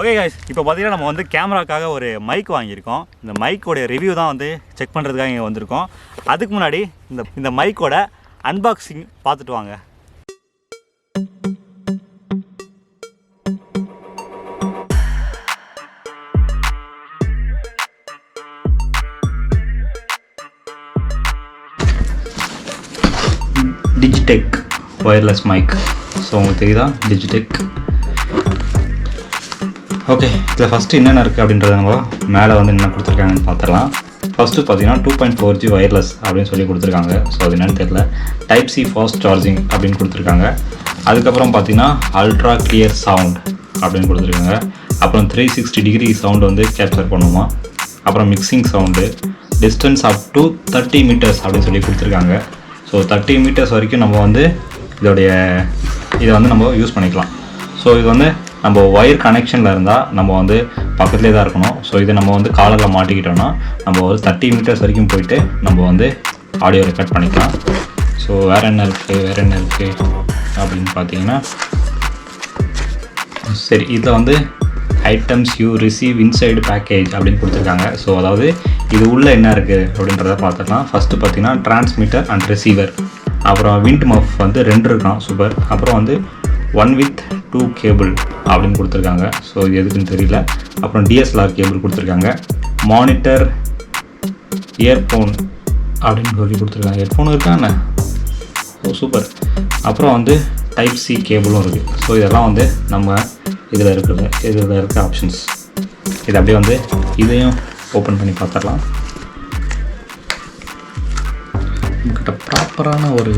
Okay guys, இப்போ பார்த்தீங்கன்னா நம்ம வந்து கேமராக்காக ஒரு மைக் வாங்கியிருக்கோம். இந்த மைக்கோட ரிவ்யூ தான் வந்து செக் பண்ணுறதுக்காக இங்கே வந்திருக்கோம். அதுக்கு முன்னாடி இந்த மைக்கோட அன்பாக்சிங் பார்த்துட்டு வாங்க. Digitek wireless mic. ஸோ உங்களுக்கு தெரியுதா Digitek. ஓகே, இதில் ஃபஸ்ட்டு என்னென்ன இருக்குது அப்படின்றத நம்ம மேலே வந்து என்ன கொடுத்துருக்காங்கன்னு பார்த்துடலாம். ஃபஸ்ட்டு பார்த்தீங்கன்னா 2.4G வயர்லெஸ் அப்படின்னு சொல்லி கொடுத்துருக்காங்க. ஸோ அது என்னென்னு தெரியல. டைப் சி ஃபாஸ்ட் சார்ஜிங் அப்படின்னு கொடுத்துருக்காங்க. அதுக்கப்புறம் பார்த்தீங்கன்னா அல்ட்ரா கிளியர் சவுண்ட் அப்படின்னு கொடுத்துருக்காங்க. அப்புறம் 360 டிகிரி சவுண்டு வந்து கேப்சர் பண்ணுமா. அப்புறம் mixing sound, distance up to 30 metres அப்படின்னு சொல்லி கொடுத்துருக்காங்க. ஸோ 30 மீட்டர்ஸ் வரைக்கும் நம்ம வந்து இதை வந்து நம்ம யூஸ் பண்ணிக்கலாம். ஸோ இது வந்து நம்ம ஒயர் கனெக்ஷனில் இருந்தால் நம்ம வந்து பக்கத்துலேயே தான் இருக்கணும். ஸோ இதை நம்ம வந்து காலரில் மாட்டிக்கிட்டோம்னா நம்ம ஒரு 30 மீட்டர்ஸ் வரைக்கும் போயிட்டு நம்ம வந்து ஆடியோ ரெக்கார்ட் பண்ணிக்கலாம். ஸோ வேறு என்ன இருக்குது அப்படின்னு பார்த்தீங்கன்னா, சரி, இதில் வந்து items you receive inside package அப்படின்னு கொடுத்துருக்காங்க. ஸோ அதாவது இது உள்ளே என்ன இருக்குது அப்படின்றத பார்த்துக்கலாம். ஃபஸ்ட்டு பார்த்தீங்கன்னா டிரான்ஸ்மிட்டர் அண்ட் ரிசீவர், அப்புறம் விண்ட் மஃப் வந்து 2 இருக்கான், சூப்பர். அப்புறம் வந்து 1 with 2 கேபிள் அப்படின்னு கொடுத்துருக்காங்க. ஸோ இது எதுக்குன்னு தெரியல. அப்புறம் DSLR கேபிள் கொடுத்துருக்காங்க. மானிட்டர், இயர்ஃபோன் அப்படின்னு சொல்லி கொடுத்துருக்காங்க. ஹெட்ஃபோன் இருக்காண்ணே, ஸோ சூப்பர். அப்புறம் வந்து டைப் சி கேபிளும் இருக்குது. ஸோ இதெல்லாம் வந்து நம்ம இதில் இருக்க ஆப்ஷன்ஸ். இது அப்படியே வந்து இதையும் ஓப்பன் பண்ணி பார்த்துடலாம். உங்கள்கிட்ட ப்ராப்பரான ஒரு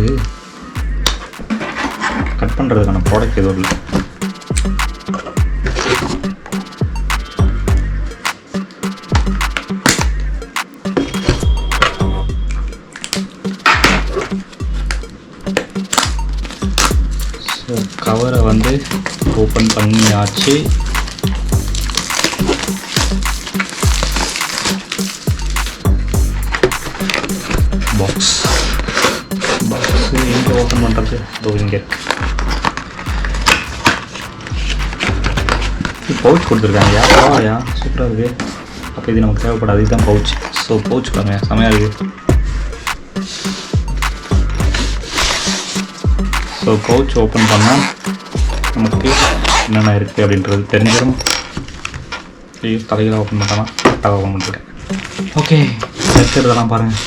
கட் பண்ணுறதுக்கான ப்ராடக்ட் எதுவும் இல்லை. ஸோ கவரை வந்து ஓப்பன் பண்ணியாச்சு. பாக்ஸ் எங்கே ஓப்பன் பண்ணுறது? இங்கே பவுச் கொடுத்துருக்காங்க. சூப்பராக இருக்குது. அப்போ இது நமக்கு தேவைப்படாது. இதுதான் பவுச். ஸோ பவுச் பாருங்க, செமையாக இருக்குது. ஸோ பவுச் ஓப்பன் பண்ணால் நமக்கு என்னென்ன இருக்குது அப்படின்றது தெரிஞ்சிடும். தலையில் ஓப்பன் பண்ணலாம், கரெக்டாக ஓப்பன் பண்ணிருக்கேன். ஓகே, இருக்கிறதெல்லாம் பாருங்கள்.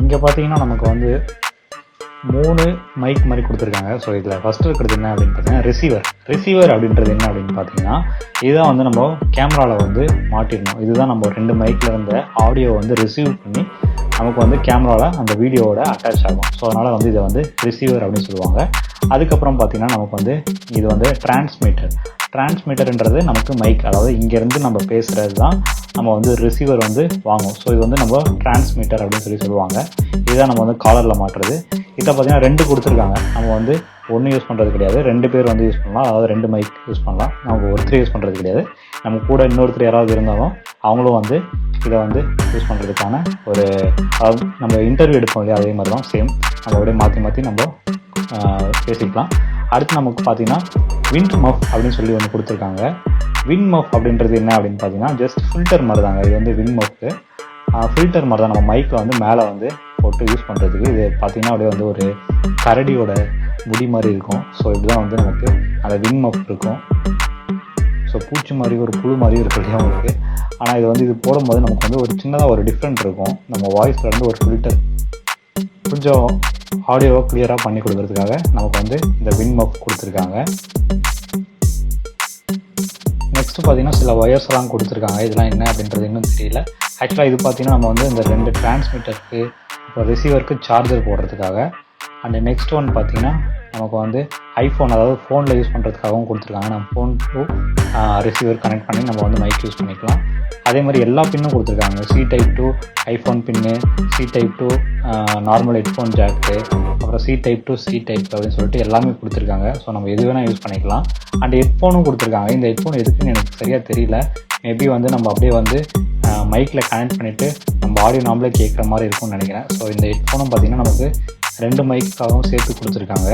இங்கே பார்த்தீங்கன்னா நமக்கு வந்து 3 மைக் மாதிரி கொடுத்துருக்காங்க. ஸோ இதில் ஃபஸ்ட்டு இருக்கிறது என்ன அப்படின்னு பார்த்தீங்கன்னா ரிசீவர் அப்படின்றது என்ன அப்படின்னு பார்த்தீங்கன்னா, இதுதான் வந்து நம்ம கேமராவில் வந்து மாட்டிடணும். இதுதான் நம்ம 2 மைக்கில் இருந்த ஆடியோ வந்து ரிசீவ் பண்ணி நமக்கு வந்து கேமராவில் அந்த வீடியோவோட அட்டாச் ஆகும். ஸோ அதனால் வந்து இதை வந்து ரிசீவர் அப்படின்னு சொல்லுவாங்க. அதுக்கப்புறம் பார்த்திங்கன்னா நமக்கு வந்து இது வந்து டிரான்ஸ்மிட்டர்ன்றது நமக்கு மைக், அதாவது இங்கேருந்து நம்ம பேசுகிறது தான் நம்ம வந்து ரிசீவர் வந்து வாங்கும். ஸோ இது வந்து நம்ம டிரான்ஸ்மிட்டர் அப்படின்னு சொல்லுவாங்க. இதுதான் நம்ம வந்து காலரில் மாட்டுறது. இதை பார்த்திங்கன்னா 2 கொடுத்துருக்காங்க. நம்ம வந்து 1 யூஸ் பண்ணுறது கிடையாது, 2 பேர் வந்து யூஸ் பண்ணலாம். அதாவது 2 மைக் யூஸ் பண்ணலாம். நம்ம ஒருத்தர் யூஸ் பண்ணுறது கிடையாது. நம்ம கூட இன்னொருத்தர் யாராவது இருந்தாலும் அவங்களும் வந்து இதை வந்து யூஸ் பண்ணுறதுக்கான ஒரு, அதாவது நம்ம இன்டர்வியூ எடுப்போம் இல்லையா, அதே மாதிரி தான் சேம். நம்ம அப்படியே மாற்றி நம்ம பேசிக்கலாம். அடுத்து நமக்கு பார்த்திங்கன்னா விண்ட் மஃப் அப்படின்னு சொல்லி ஒன்று கொடுத்துருக்காங்க. விண்ட் மஃப் அப்படின்றது என்ன அப்படின்னு பார்த்தீங்கன்னா, ஜஸ்ட் ஃபில்டர் மாதிரி தாங்க. இது வந்து விண்ட் மஃப்க்கு ஃபில்டர் மாதிரி தான். நம்ம மைக்கில் வந்து மேலே வந்து போட்டு யூஸ் பண்ணுறதுக்கு. இது பார்த்திங்கன்னா அப்படியே வந்து ஒரு கரடியோட முடி மாதிரி இருக்கும். ஸோ இப்படி தான் வந்து நமக்கு அந்த விண்ட் மஃப் இருக்கும். ஸோ பூச்சி மாதிரி ஒரு புழு மாதிரி இருக்கிறதே உங்களுக்கு. ஆனால் இது வந்து இது போடும்போது நமக்கு வந்து ஒரு சின்னதாக ஒரு டிஃப்ரெண்ட் இருக்கும். நம்ம வாய்ஸில் இருந்து ஒரு ஃபில்டர் கொஞ்சம் ஆடியோவை கிளியராக பண்ணி கொடுக்கறதுக்காக நமக்கு வந்து இந்த விண்ட் மஃப் கொடுத்துருக்காங்க. நெக்ஸ்ட்டு பார்த்தீங்கன்னா சில ஒயர்ஸ்லாம் கொடுத்துருக்காங்க. இதெல்லாம் என்ன அப்படின்றது இன்னும் தெரியல. ஆக்சுவலாக இது பார்த்தீங்கன்னா நம்ம வந்து இந்த 2 டிரான்ஸ்மிட்டருக்கு, இப்போ ரிசீவருக்கு சார்ஜர் போடுறதுக்காக. அண்ட் நெக்ஸ்ட் ஒன் பார்த்தீங்கன்னா நமக்கு வந்து ஐஃபோன், அதாவது ஃபோனில் யூஸ் பண்ணுறதுக்காகவும் கொடுத்துருக்காங்க. நம்ம ஃபோன் டு ரிசீவர் கனெக்ட் பண்ணி நம்ம வந்து மைக் யூஸ் பண்ணிக்கலாம். அதே மாதிரி எல்லா பின்னும் கொடுத்துருக்காங்க. C type to iPhone pin, C type to normal headphone jack, அப்புறம் C type to C type அப்படின்னு சொல்லிட்டு எல்லாமே கொடுத்துருக்காங்க. ஸோ நம்ம எது வேணால் யூஸ் பண்ணிக்கலாம். அண்ட் ஹெட்ஃபோனும் கொடுத்துருக்காங்க. இந்த ஹெட்ஃபோன் எதுக்குன்னு எனக்கு சரியாக தெரியல. மேபி வந்து நம்ம அப்படியே வந்து மைக்கில் கனெக்ட் பண்ணிவிட்டு நம்ம ஆடியோ நாமளே கேட்குற மாதிரி இருக்கும்னு நினைக்கிறேன். ஸோ இந்த ஹெட்ஃபோனும் பார்த்திங்கன்னா நமக்கு 2 மைக்காகவும் சேர்த்து கொடுத்துருக்காங்க.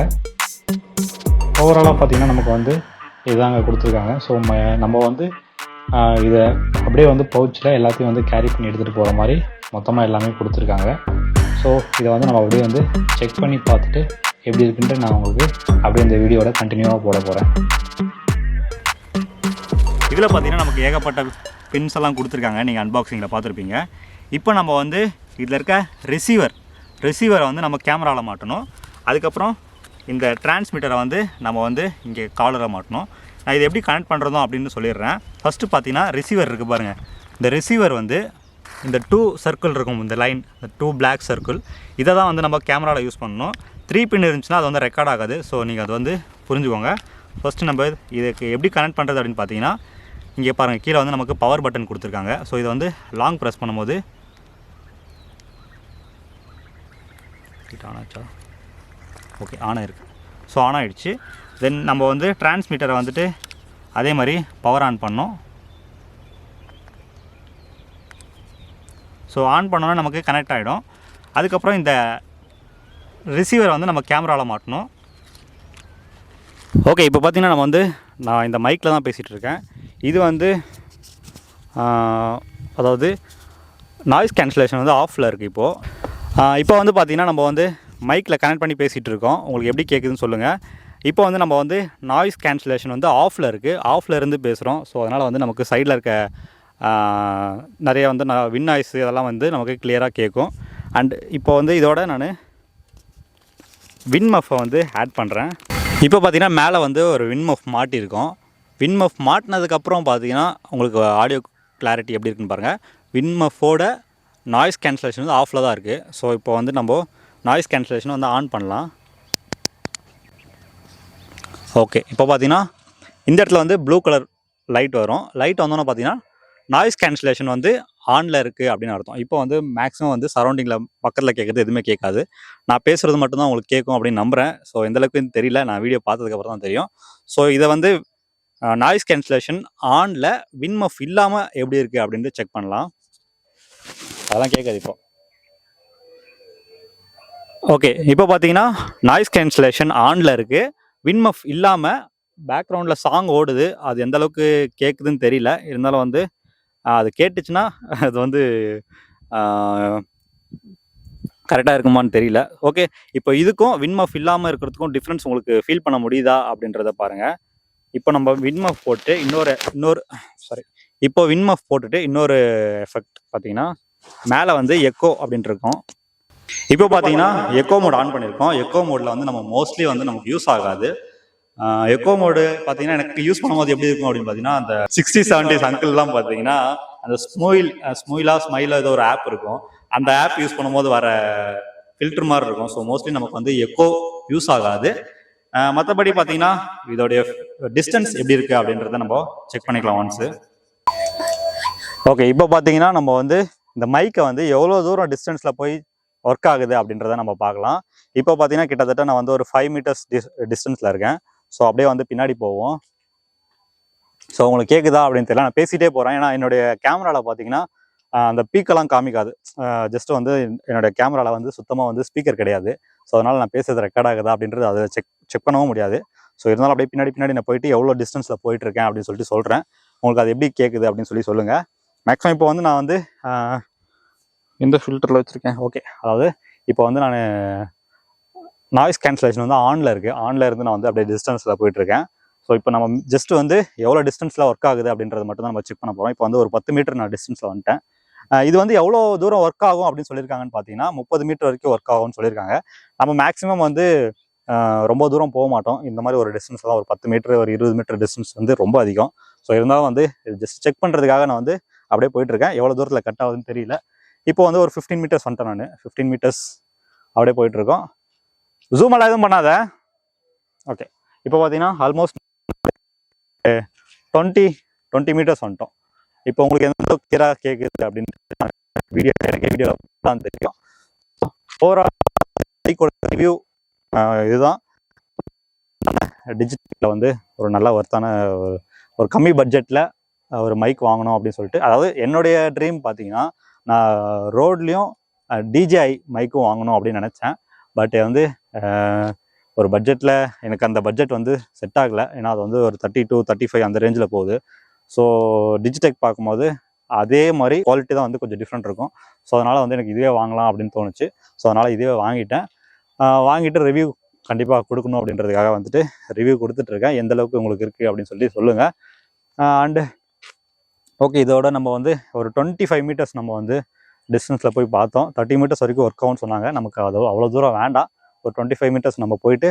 ஓவராலாக பார்த்தீங்கன்னா நமக்கு வந்து இதாங்க கொடுத்துருக்காங்க. ஸோ நம்ம வந்து இதை அப்படியே வந்து பவுச்சில் எல்லாத்தையும் வந்து கேரி பண்ணி எடுத்துகிட்டு போகிற மாதிரி மொத்தமாக எல்லாமே கொடுத்துருக்காங்க. ஸோ இதை வந்து நம்ம அப்படியே வந்து செக் பண்ணி பார்த்துட்டு எப்படி இருக்குன்ட்டு நான் உங்களுக்கு அப்படியே இந்த வீடியோட கண்டினியூவாக போட போகிறேன். இதில் பார்த்தீங்கன்னா நமக்கு ஏகப்பட்ட பின்ஸ் எல்லாம் கொடுத்துருக்காங்க, நீங்கள் அன்பாக்சிங்கில் பார்த்துருப்பீங்க. இப்போ நம்ம வந்து இதில் இருக்க ரிசீவரை வந்து நம்ம கேமராவில் மாட்டணும். அதுக்கப்புறம் இந்த டிரான்ஸ்மிட்டரை வந்து நம்ம வந்து இங்கே காலரில் மாட்டணும். நான் இதை எப்படி கனெக்ட் பண்ணுறதும் அப்படின்னு சொல்லிடுறேன். ஃபஸ்ட்டு பார்த்தீங்கன்னா ரிசீவர் இருக்குது பாருங்கள். இந்த ரிசீவர் வந்து இந்த 2 சர்க்கிள் இருக்கும், இந்த லைன், இந்த 2 பிளாக் சர்க்கிள், இதை தான் வந்து நம்ம கேமராவில் யூஸ் பண்ணணும். 3 பின் இருந்துச்சுன்னா அது வந்து ரெக்கார்ட் ஆகாது. ஸோ நீங்கள் அது வந்து புரிஞ்சுக்கோங்க. ஃபஸ்ட்டு நம்ம இதுக்கு எப்படி கனெக்ட் பண்ணுறது அப்படின்னு பார்த்தீங்கன்னா, இங்கே பாருங்கள் கீழே வந்து நமக்கு பவர் பட்டன் கொடுத்துருக்காங்க. ஸோ இதை வந்து லாங் ப்ரெஸ் பண்ணும்போது ஆன் ஆச்சா? ஓகே, ஆன் ஆகிருக்கு. ஸோ ஆன் ஆகிடுச்சு. தென் நம்ம வந்து டிரான்ஸ்மிட்டரை வந்துட்டு அதே மாதிரி பவர் ஆன் பண்ணோம். ஸோ ஆன் பண்ணோன்னா நமக்கு கனெக்ட் ஆகிடும். அதுக்கப்புறம் இந்த ரிசீவரை வந்து நம்ம கேமராவில் மாட்டணும். ஓகே, இப்போ பார்த்திங்கன்னா நம்ம வந்து நான் இந்த மைக்கில் தான் பேசிகிட்டு இருக்கேன். இது வந்து அதாவது நாய்ஸ் கேன்சலேஷன் வந்து ஆஃபில் இருக்குது. இப்போ வந்து பார்த்திங்கன்னா நம்ம வந்து மைக்கில் கனெக்ட் பண்ணி பேசிகிட்டு இருக்கோம். உங்களுக்கு எப்படி கேட்குதுன்னு சொல்லுங்கள். இப்போ வந்து நம்ம வந்து நாய்ஸ் கேன்சலேஷன் வந்து ஆஃபில் இருக்குது, ஆஃபில் இருந்து பேசுகிறோம். ஸோ அதனால் வந்து நமக்கு சைடில் இருக்க நிறைய வந்து வின் நாய்ஸ் இதெல்லாம் வந்து நமக்கு கிளியராக கேட்கும். அண்ட் இப்போ வந்து இதோட நான் வின் மஃபை வந்து ஆட் பண்ணுறேன். இப்போ பார்த்திங்கன்னா மேலே வந்து ஒரு வின் மஃப் மாட்டியிருக்கோம். வின் மஃப் மாட்டினதுக்கப்புறம் பார்த்திங்கன்னா உங்களுக்கு ஆடியோ கிளாரிட்டி எப்படி இருக்குன்னு பாருங்கள். வின் மஃபோட நாய்ஸ் கேன்சலேஷன் வந்து ஆஃபில் தான் இருக்குது. ஸோ இப்போ வந்து நம்ம நாய்ஸ் கேன்சலேஷன் வந்து ஆன் பண்ணலாம். ஓகே, இப்போ பார்த்தீங்கன்னா இந்த இடத்துல வந்து ப்ளூ கலர் லைட் வரும். லைட் வந்தோன்னா பார்த்தீங்கன்னா நாய்ஸ் கேன்சலேஷன் வந்து ஆனில் இருக்குது அப்படின்னு அர்த்தம். இப்போ வந்து மேக்ஸிமம் வந்து சரௌண்டிங்கில் பக்கத்தில் கேட்குறது எதுவுமே கேட்காது. நான் பேசுகிறது மட்டும்தான் உங்களுக்கு கேட்கும் அப்படின்னு நம்புகிறேன். ஸோ எந்தளவுக்கு தெரியல, நான் வீடியோ பார்த்ததுக்கப்புறம் தான் தெரியும். ஸோ இதை வந்து நாய்ஸ் கேன்சலேஷன் ஆனில் வின் மஃப் இல்லாமல் எப்படி இருக்குது அப்படின்ட்டு செக் பண்ணலாம். அதெல்லாம் கேட்காது இப்போ. ஓகே, இப்போ பார்த்தீங்கன்னா நாய்ஸ் கேன்சலேஷன் ஆனில் இருக்குது, வின் மஃப் இல்லாமல் பேக்ரவுண்டில் சாங் ஓடுது. அது எந்த அளவுக்கு கேட்குதுன்னு தெரியல. இருந்தாலும் வந்து அது கேட்டுச்சுன்னா அது வந்து கரெக்டாக இருக்குமான்னு தெரியல. ஓகே, இப்போ இதுக்கும் வின் மஃப் இல்லாமல் இருக்கிறதுக்கும் டிஃப்ரென்ஸ் உங்களுக்கு ஃபீல் பண்ண முடியுதா அப்படின்றத பாருங்கள். இப்போ நம்ம வின் மஃப் போட்டு இப்போ வின் மஃப் போட்டுட்டு இன்னொரு எஃபெக்ட் பார்த்தீங்கன்னா மேலே வந்து எக்கோ அப்படின்ட்டு இருக்கும். இப்போ பார்த்தீங்கன்னா எக்கோ மோட் ஆன் பண்ணியிருக்கோம். எக்கோ மோடில் வந்து நம்ம மோஸ்ட்லி வந்து நமக்கு யூஸ் ஆகாது. எக்கோ மோடு பார்த்தீங்கன்னா எனக்கு யூஸ் பண்ணும்போது எப்படி இருக்கும் அப்படின்னு பார்த்தீங்கன்னா, அந்த 60s 70s அங்கிள்லாம் பார்த்தீங்கன்னா அந்த ஸ்மைலோ ஏதோ ஒரு ஆப் இருக்கும். அந்த ஆப் யூஸ் பண்ணும்போது வர ஃபில்டர் மாதிரி இருக்கும். ஸோ மோஸ்ட்லி நமக்கு வந்து எக்கோ யூஸ் ஆகாது. மற்றபடி பார்த்தீங்கன்னா இதோடைய டிஸ்டன்ஸ் எப்படி இருக்குது அப்படின்றத நம்ம செக் பண்ணிக்கலாம் ஒன்ஸு. ஓகே, இப்போ பார்த்தீங்கன்னா நம்ம வந்து இந்த மைக்கை வந்து எவ்வளோ தூரம் டிஸ்டன்ஸில் போய் ஒர்க் ஆகுது அப்படின்றத நம்ம பார்க்கலாம். இப்போ பார்த்தீங்கன்னா கிட்டத்தட்ட நான் வந்து ஒரு 5 மீட்டர்ஸ் டிஸ்டன்ஸில் இருக்கேன். ஸோ அப்படியே வந்து பின்னாடி போவோம். ஸோ உங்களுக்கு கேட்குதா அப்படின்னு தெரியல, நான் பேசிகிட்டே போகிறேன். ஏன்னா என்னுடைய கேமராவில் பார்த்தீங்கன்னா அந்த பீக்கெல்லாம் காமிக்காது. ஜஸ்ட் வந்து என்னுடைய கேமராவில் வந்து சுத்தமாக வந்து ஸ்பீக்கர் கிடையாது. ஸோ அதனால் நான் பேசுறது ரெக்கார்ட் ஆகுதா அப்படின்றது அதை செக் பண்ணவும் முடியாது. ஸோ இருந்தாலும் அப்படியே பின்னாடி நான் போயிட்டு எவ்வளோ டிஸ்டன்ஸில் போயிட்டுருக்கேன் அப்படின்னு சொல்லிட்டு சொல்கிறேன். உங்களுக்கு அது எப்படி கேட்குது அப்படின்னு சொல்லி சொல்லுங்கள். மேக்ஸிமம் இப்போ வந்து நான் வந்து இந்த ஃபில்டரில் வச்சுருக்கேன். ஓகே, அதாவது இப்போ வந்து நான் நாய்ஸ் கேன்சலேஷன் வந்து ஆனில் இருக்குது. ஆனில் இருந்து நான் வந்து அப்படியே டிஸ்டன்ஸில் போயிட்டுருக்கேன். ஸோ இப்போ நம்ம ஜஸ்ட் வந்து எவ்வளோ டிஸ்டன்ஸில் ஒர்க் ஆகுது அப்படின்றது மட்டும் தான் நம்ம செக் பண்ண போகிறோம். இப்போ வந்து ஒரு 10 மீட்டர் நான் டிஸ்டன்ஸில் வந்துட்டேன். இது வந்து எவ்வளோ தூரம் ஒர்க் ஆகும் அப்படின்னு சொல்லியிருக்காங்கன்னு பார்த்தீங்கன்னா 30 மீட்டர் வரைக்கும் ஒர்க் ஆகும்னு சொல்லியிருக்காங்க. நம்ம மேக்ஸிமம் வந்து ரொம்ப தூரம் போக மாட்டோம். இந்த மாதிரி ஒரு டிஸ்டன்ஸ் தான் ஒரு 10 மீட்டர் ஒரு 20 மீட்டர் டிஸ்டன்ஸ் வந்து ரொம்ப அதிகம். ஸோ இருந்தாலும் வந்து ஜஸ்ட் செக் பண்ணுறதுக்காக நான் வந்து அப்படியே போயிட்டுருக்கேன். எவ்வளோ தூரத்தில் கட் ஆகுதுன்னு தெரியல. இப்போ வந்து ஒரு 15 மீட்டர்ஸ் வந்துட்டேன். நான் 15 மீட்டர்ஸ் அப்படியே போயிட்டுருக்கோம். ஜூம் எல்லாம் எதுவும் பண்ணாத. ஓகே, இப்போ பார்த்தீங்கன்னா ஆல்மோஸ்ட் 20 மீட்டர்ஸ் வந்துட்டோம். இப்போ உங்களுக்கு எந்த அளவுக்கு கிளியராக கேட்குது அப்படின்னு வீடியோ தான் தெரியும். ஓவரால் ரிவ்யூ இதுதான். டிஜிட்டலில் வந்து ஒரு நல்ல ஒர்த்தான ஒரு கம்மி பட்ஜெட்டில் ஒரு மைக் வாங்கணும் அப்படின்னு சொல்லிட்டு, அதாவது என்னுடைய ட்ரீம் பார்த்தீங்கன்னா நான் ரோட்லேயும் டிஜிஐ மைக்கும் வாங்கணும் அப்படின்னு நினச்சேன். பட் வந்து ஒரு பட்ஜெட்டில் எனக்கு அந்த பட்ஜெட் வந்து செட் ஆகலை. ஏன்னா அது வந்து ஒரு 32 35 அந்த ரேஞ்சில் போகுது. ஸோ டிஜிடெக் பார்க்கும்போது அதே மாதிரி குவாலிட்டி தான் வந்து கொஞ்சம் டிஃப்ரெண்ட் இருக்கும். ஸோ அதனால் வந்து எனக்கு இதுவே வாங்கலாம் அப்படின்னு தோணுச்சு. ஸோ அதனால் இதுவே வாங்கிட்டேன். வாங்கிட்டு ரிவ்யூ கண்டிப்பாக கொடுக்கணும் அப்படின்றதுக்காக வந்துட்டு ரிவ்யூ கொடுத்துட்ருக்கேன். எந்தளவுக்கு உங்களுக்கு இருக்குது அப்படின்னு சொல்லி சொல்லுங்கள். அண்டு ஓகே, இதோட நம்ம வந்து ஒரு 25 மீட்டர்ஸ் நம்ம வந்து டிஸ்டன்ஸில் போய் பார்த்தோம். 30 மீட்டர்ஸ் வரைக்கும் ஒர்க் ஆகும்னு சொன்னாங்க. நமக்கு அவ்வளோ தூரம் வேண்டாம். ஒரு 25 மீட்டர்ஸ் நம்ம போயிட்டு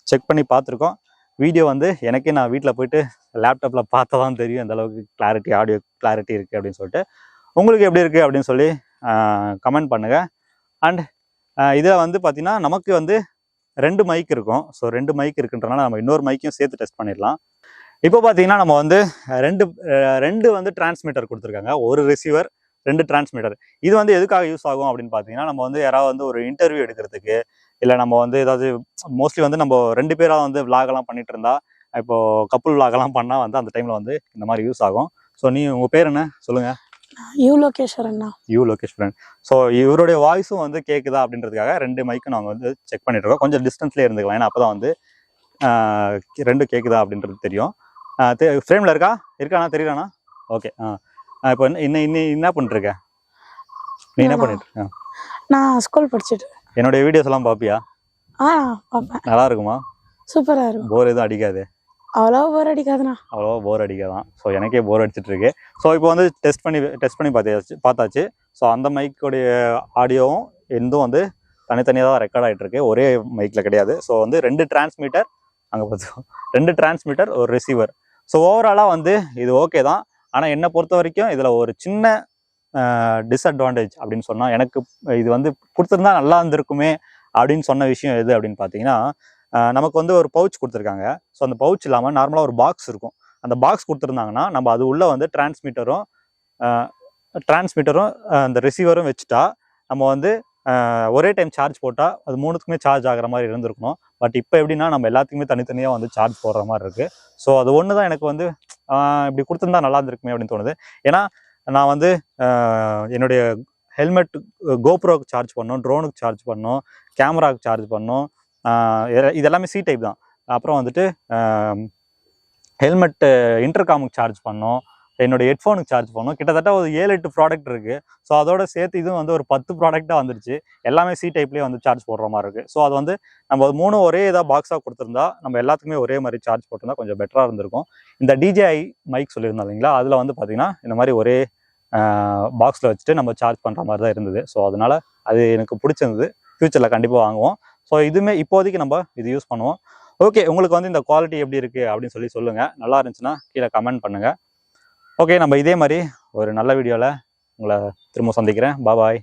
செக் பண்ணி பார்த்துருக்கோம். வீடியோ வந்து எனக்கே நான் வீட்டில் போயிட்டு லேப்டாப்பில் பார்த்தா தான் தெரியும் எந்த அளவுக்கு கிளாரிட்டி, ஆடியோ கிளாரிட்டி இருக்குது அப்படின்னு சொல்லிட்டு. உங்களுக்கு எப்படி இருக்குது அப்படின்னு சொல்லி கமெண்ட் பண்ணுங்கள். அண்ட் இதில் வந்து பார்த்திங்கன்னா நமக்கு வந்து 2 மைக் இருக்கும். ஸோ 2 மைக் இருக்குன்றனால நம்ம இன்னொரு மைக்கையும் சேர்த்து டெஸ்ட் பண்ணிடலாம். இப்போ பார்த்தீங்கன்னா நம்ம வந்து ரெண்டு வந்து டிரான்ஸ்மிட்டர் கொடுத்துருக்காங்க. ஒரு ரிசீவர், 2 டிரான்ஸ்மிட்டர். இது வந்து எதுக்காக யூஸ் ஆகும் அப்படின்னு பார்த்தீங்கன்னா, நம்ம வந்து யாராவது வந்து ஒரு இன்டர்வியூ எடுக்கிறதுக்கு, இல்லை நம்ம வந்து ஏதாவது மோஸ்ட்லி வந்து நம்ம 2 பேராக வந்து விளாகெல்லாம் பண்ணிட்டு இருந்தா, இப்போ கப்புள் விளாகெல்லாம் பண்ணால் வந்து அந்த டைமில் வந்து இந்த மாதிரி யூஸ் ஆகும். ஸோ உங்கள் பேர் என்ன சொல்லுங்கள்? யூ லோகேஸ்வரன். ஸோ இவருடைய வாய்ஸும் வந்து கேட்குதா அப்படின்றதுக்காக 2 மைக்கும் நாங்கள் வந்து செக் பண்ணிட்டு இருக்கோம். கொஞ்சம் டிஸ்டன்ஸ்லேயே இருந்துக்கலாம். ஏன்னா அப்போ தான் வந்து 2 கேட்குதா அப்படின்றது தெரியும். ஃப்ரேமில் இருக்காண்ணா தெரியலண்ணா? ஓகே. இப்போ என்ன பண்ணிருக்க? நீ என்ன பண்ணிட்டு இருக்க? நான் ஸ்கூல் படிச்சுட்டு. என்னுடைய வீடியோஸ் எல்லாம் பார்ப்பியா? பார்ப்பேன். நல்லா இருக்குமா? சூப்பராக இருக்கும். போர் எதுவும் அடிக்காது? அவ்வளோவா போர் அடிக்காதுண்ணா. அவ்வளோவா போர் அடிக்காதான். ஸோ எனக்கே போர் அடிச்சிட்டு இருக்கு. ஸோ இப்போ வந்து டெஸ்ட் பண்ணி பார்த்தாச்சு. ஸோ அந்த மைக்கோடைய ஆடியோவும் எந்தும் வந்து தனித்தனியாக தான் ரெக்கார்ட் ஆகிட்டு இருக்கு. ஒரே மைக்கில் கிடையாது. ஸோ வந்து 2 டிரான்ஸ்மிட்டர், அங்கே பார்த்துக்கோ, 2 டிரான்ஸ்மிட்டர், ஒரு ரிசீவர். ஸோ ஓவராலாக வந்து இது ஓகே தான். ஆனால் என்னை பொறுத்த வரைக்கும் இதில் ஒரு சின்ன டிஸ்அட்வான்டேஜ் அப்படின்னு சொன்னால், எனக்கு இது வந்து கொடுத்துருந்தா நல்லா இருந்திருக்குமே அப்படின்னு சொன்ன விஷயம் எது அப்படின்னு பார்த்தீங்கன்னா, நமக்கு வந்து ஒரு பவுச் கொடுத்துருக்காங்க. ஸோ அந்த பவுச் இல்லாமல் நார்மலாக ஒரு பாக்ஸ் இருக்கும். அந்த பாக்ஸ் கொடுத்துருந்தாங்கன்னா நம்ம அது உள்ளே வந்து டிரான்ஸ்மிட்டரும் அந்த ரிசீவரும் வச்சுட்டா நம்ம வந்து ஒரே டைம் சார்ஜ் போட்டால் அது 3த்துக்குமே சார்ஜ் ஆகிற மாதிரி இருந்திருக்கணும். பட் இப்போ எப்படின்னா நம்ம எல்லாத்துக்குமே தனித்தனியாக வந்து சார்ஜ் போடுற மாதிரி இருக்குது. ஸோ அது ஒன்று தான் எனக்கு வந்து இப்படி கொடுத்துருந்தா நல்லா இருந்திருக்குமே அப்படின்னு தோணுது. ஏன்னா நான் வந்து என்னுடைய ஹெல்மெட், கோப்ரோக்கு சார்ஜ் பண்ணோம், ட்ரோனுக்கு சார்ஜ் பண்ணோம், கேமராவுக்கு சார்ஜ் பண்ணோம். இதெல்லாமே சி டைப் தான். அப்புறம் வந்துட்டு ஹெல்மெட்டு இன்டர்காமுக்கு சார்ஜ் பண்ணோம், என்னோட ஹெட்ஃபோனுக்கு சார்ஜ் பண்ணோம். கிட்டத்தட்ட ஒரு 7-8 ப்ராடக்ட் இருக்குது. ஸோ அதோட சேர்த்து இதுவும் வந்து ஒரு 10 ப்ராடக்டாக வந்துருச்சு. எல்லாமே சி டைப்லேயே வந்து சார்ஜ் போடுற மாதிரி இருக்குது. ஸோ அது வந்து நம்ம 3 ஒரே இதாக பாக்ஸாக கொடுத்துருந்தா நம்ம எல்லாத்துக்குமே ஒரே மாதிரி சார்ஜ் போட்டிருந்தா கொஞ்சம் பெட்டராக இருந்திருக்கும். இந்த டிஜேஐ மைக் சொல்லியிருந்தோம் இல்லைங்களா, அதில் வந்து பார்த்திங்கன்னா இந்த மாதிரி ஒரே பாக்ஸில் வச்சுட்டு நம்ம சார்ஜ் பண்ணுற மாதிரி தான் இருந்தது. ஸோ அதனால் அது எனக்கு பிடிச்சிருந்தது. ஃப்யூச்சரில் கண்டிப்பாக வாங்குவோம். ஸோ இதுவுமே இப்போதைக்கு நம்ம இது யூஸ் பண்ணுவோம். ஓகே, உங்களுக்கு வந்து இந்த குவாலிட்டி எப்படி இருக்குது அப்படின்னு சொல்லி சொல்லுங்கள். நல்லா இருந்துச்சுன்னா கீழே கமெண்ட் பண்ணுங்கள். ஓகே, நம்ம இதே மாதிரி ஒரு நல்ல வீடியோவில் உங்களை திரும்ப சந்திக்கிறேன். பாய்.